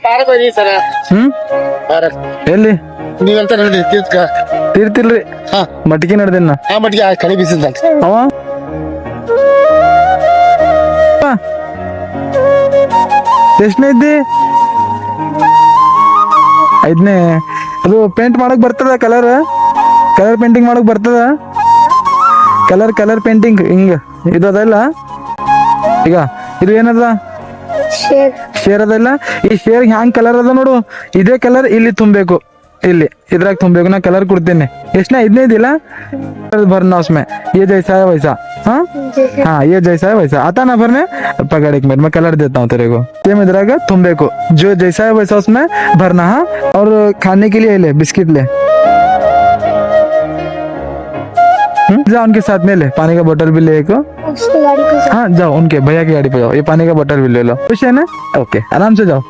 ಕಾರ ಬರೀ ಸರ ಎಲ್ಲಿ ನೀವೆಂತ ನೋಡಿ ತೀರ್ತಿಲ್ರಿ ಹಾ ಮಟ್ಗಿ ನಡ್ದೇನ ಆ ಮಟ್ಟಿಗೆ ಆ ಕಡೆ ಬೀಸಿದ ಅವ ಎಷ್ಟನೇ ಇದ್ದಿ ಐದನೇ ಅದು ಪೇಂಟ್ ಮಾಡಕ್ ಬರ್ತದ ಕಲರ್ ಪೇಂಟಿಂಗ್ ಮಾಡಕ್ ಬರ್ತದ ಕಲರ್ ಪೇಂಟಿಂಗ್ ಹಿಂಗ ಇದು ಅದಲ್ಲ ಈಗ ಇದು ಏನದ ಶೇರ್ ಅದಲ್ಲ ಈ ಶೇರ್ ಹ್ಯಾಂಗ್ ಕಲರ್ ಅದ ನೋಡು ಇದೇ ಕಲರ್ ಇಲ್ಲಿ ತುಂಬಬೇಕು ಇಲ್ಲಿ ಇದ್ರಾಗ ತುಂಬಬೇಕು ನಾ ಕಲರ್ ಕೊಡ್ತೇನೆ ಎಷ್ಟನೇ ಐದನೇ ಇದಿಲ್ಲ भरना उसमें ये जैसा है वैसा हाँ ये जैसा है वैसा आता ना भरने पकड़ एक मिनट मैं कलर देता हूँ तेरे को सेम इधर तुम्बे को जो जैसा है वैसा उसमें भरना हाँ और खाने के लिए ले बिस्किट ले जाओ उनके साथ में ले पानी का बोतल भी ले एक हाँ जाओ उनके भैया की गाड़ी पे जाओ ये पानी का बोतल भी ले लो खुश है ना ओके आराम से जाओ